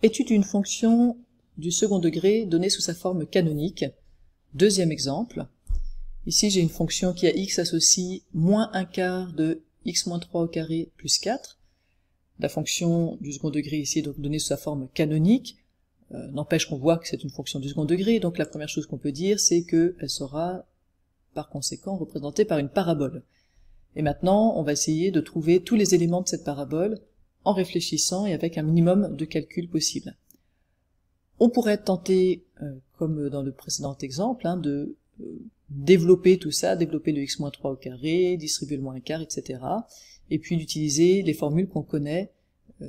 Étude d'une fonction du second degré donnée sous sa forme canonique. Deuxième exemple. Ici, j'ai une fonction qui à x associe moins 1/4 de x moins 3 au carré plus 4. La fonction du second degré ici est donc donnée sous sa forme canonique. N'empêche qu'on voit que c'est une fonction du second degré, donc la première chose qu'on peut dire, c'est qu'elle sera par conséquent représentée par une parabole. Et maintenant, on va essayer de trouver tous les éléments de cette parabole en réfléchissant et avec un minimum de calcul possible. On pourrait être tenté, comme dans le précédent exemple, de développer tout ça, développer le x-3 au carré, distribuer le moins un quart, etc. Et puis d'utiliser les formules qu'on connaît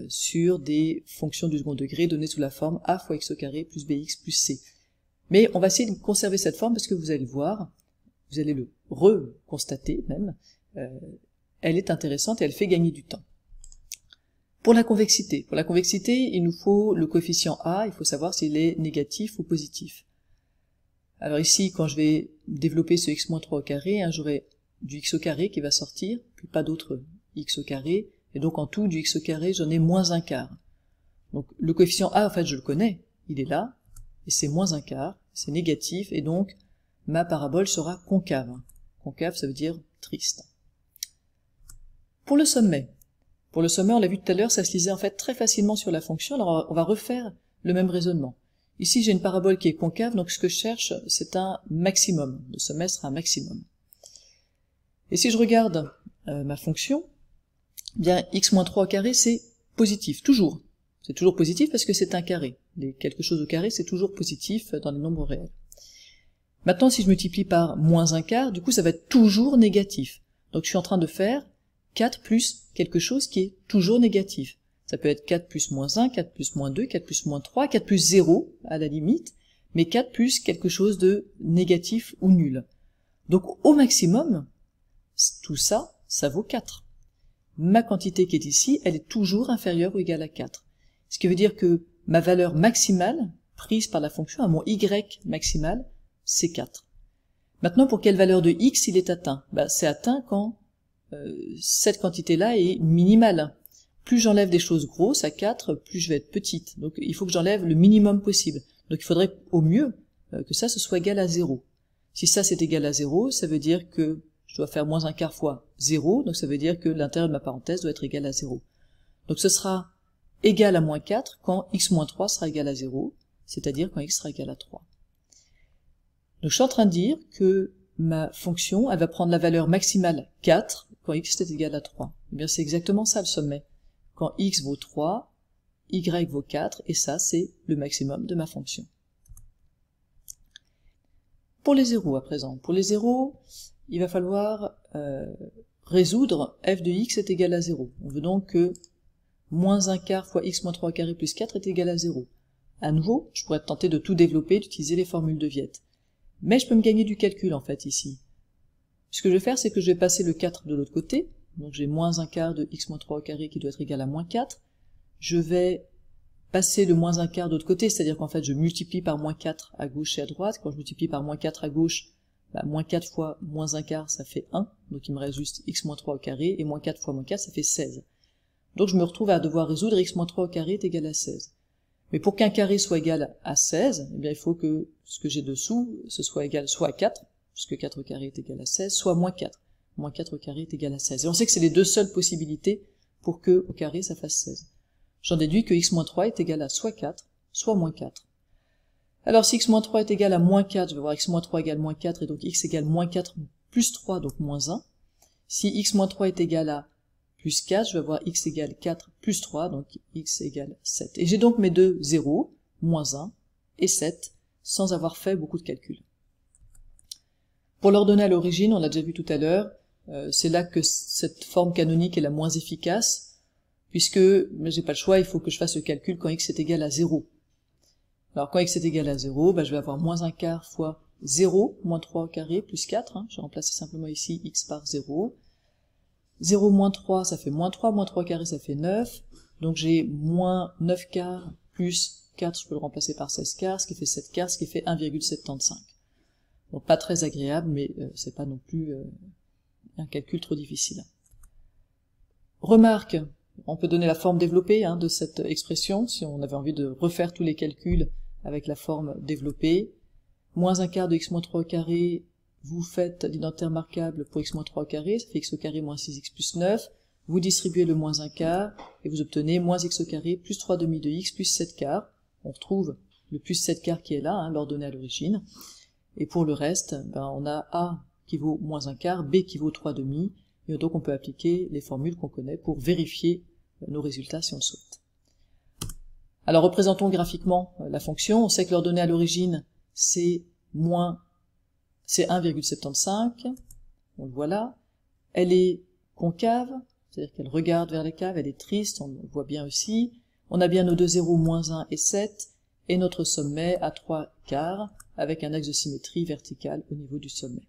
sur des fonctions du second degré données sous la forme a fois x au carré plus bx plus c. Mais on va essayer de conserver cette forme parce que vous allez le voir, vous allez le reconstater même, elle est intéressante et elle fait gagner du temps. Pour la convexité, il nous faut le coefficient a, il faut savoir s'il est négatif ou positif. Alors ici, quand je vais développer ce x-3 au carré, j'aurai du x au carré qui va sortir, puis pas d'autre x au carré, et donc en tout, du x au carré, j'en ai moins un quart. Donc le coefficient a, en fait, je le connais, il est là, et c'est moins un quart, c'est négatif, et donc ma parabole sera concave. Concave, ça veut dire triste. Pour le sommet, on l'a vu tout à l'heure, ça se lisait en fait très facilement sur la fonction, alors on va refaire le même raisonnement. Ici, j'ai une parabole qui est concave, donc ce que je cherche, c'est un maximum. Le sommet sera un maximum. Et si je regarde ma fonction, bien x-3 au carré, c'est positif, toujours. C'est toujours positif parce que c'est un carré. Quelque chose au carré, c'est toujours positif dans les nombres réels. Maintenant, si je multiplie par moins un quart, du coup, ça va être toujours négatif. Donc je suis en train de faire 4 plus quelque chose qui est toujours négatif. Ça peut être 4 plus moins 1, 4 plus moins 2, 4 plus moins 3, 4 plus 0 à la limite, mais 4 plus quelque chose de négatif ou nul. Donc au maximum, tout ça, ça vaut 4. Ma quantité qui est ici, elle est toujours inférieure ou égale à 4. Ce qui veut dire que ma valeur maximale, prise par la fonction à mon y maximal, c'est 4. Maintenant, pour quelle valeur de x il est atteint? C'est atteint quand cette quantité-là est minimale. Plus j'enlève des choses grosses à 4, plus je vais être petite. Donc il faut que j'enlève le minimum possible. Donc il faudrait au mieux que ça ce soit égal à 0. Si ça c'est égal à 0, ça veut dire que je dois faire moins un quart fois 0, donc ça veut dire que l'intérieur de ma parenthèse doit être égal à 0. Donc ce sera égal à moins 4 quand x-3 sera égal à 0, c'est-à-dire quand x sera égal à 3. Donc je suis en train de dire que ma fonction, elle va prendre la valeur maximale 4 quand x est égal à 3. Eh bien c'est exactement ça le sommet. Quand x vaut 3, y vaut 4, et ça c'est le maximum de ma fonction. Pour les zéros à présent, pour les zéros, il va falloir résoudre f de x est égal à 0. On veut donc que moins un quart fois x moins 3 au carré plus 4 est égal à 0. À nouveau, je pourrais être tenté de tout développer, d'utiliser les formules de Viette. Mais je peux me gagner du calcul en fait ici. Ce que je vais faire, c'est que je vais passer le 4 de l'autre côté, donc j'ai moins un quart de x moins 3 au carré qui doit être égal à moins 4. Je vais passer le moins un quart de l'autre côté, c'est-à-dire qu'en fait je multiplie par moins 4 à gauche et à droite. Quand je multiplie par moins 4 à gauche, moins 4 fois moins un quart ça fait 1, donc il me reste juste x moins 3 au carré, et moins 4 fois moins 4 ça fait 16. Donc je me retrouve à devoir résoudre x moins 3 au carré est égal à 16. Mais pour qu'un carré soit égal à 16, eh bien il faut que ce que j'ai dessous, ce soit égal soit à 4, puisque 4 au carré est égal à 16, soit moins 4. Moins 4 au carré est égal à 16. Et on sait que c'est les deux seules possibilités pour que au carré ça fasse 16. J'en déduis que x moins 3 est égal à soit 4, soit moins 4. Alors si x moins 3 est égal à moins 4, je vais voir x moins 3 égale moins 4, et donc x égale moins 4 plus 3, donc moins 1. Si x moins 3 est égal à plus 4, je vais voir x égale 4 plus 3, donc x égale 7. Et j'ai donc mes deux zéros, moins 1 et 7, sans avoir fait beaucoup de calculs. Pour l'ordonner à l'origine, on l'a déjà vu tout à l'heure, c'est là que cette forme canonique est la moins efficace, puisque j'ai pas le choix, il faut que je fasse le calcul quand x est égal à 0. Alors quand x est égal à 0, je vais avoir moins un quart fois 0, moins 3 au carré, plus 4, je vais remplacer simplement ici x par 0. 0 moins 3, ça fait moins 3 au carré, ça fait 9, donc j'ai moins 9 quarts plus 4, je peux le remplacer par 16 quarts, ce qui fait 7 quarts, ce qui fait 1,75. Donc pas très agréable, mais c'est pas non plus un calcul trop difficile. Remarque, On peut donner la forme développée de cette expression, si on avait envie de refaire tous les calculs avec la forme développée. Moins un quart de x moins 3 au carré, vous faites l'identaire marquable pour x moins 3 au carré, ça fait x au carré moins 6x plus 9, vous distribuez le moins un quart, et vous obtenez moins x au carré plus 3 demi de x plus 7 quarts. On retrouve le plus 7 quarts qui est là, l'ordonnée à l'origine. Et pour le reste, on a a qui vaut moins un quart, b qui vaut 3 demi, et donc on peut appliquer les formules qu'on connaît pour vérifier nos résultats si on le souhaite. Alors représentons graphiquement la fonction. On sait que l'ordonnée à l'origine c'est 1,75, on le voit là. Elle est concave, c'est-à-dire qu'elle regarde vers la cave, elle est triste, on le voit bien aussi. On a bien nos deux zéros, moins 1 et 7, et notre sommet à 3 quarts, avec un axe de symétrie verticale au niveau du sommet.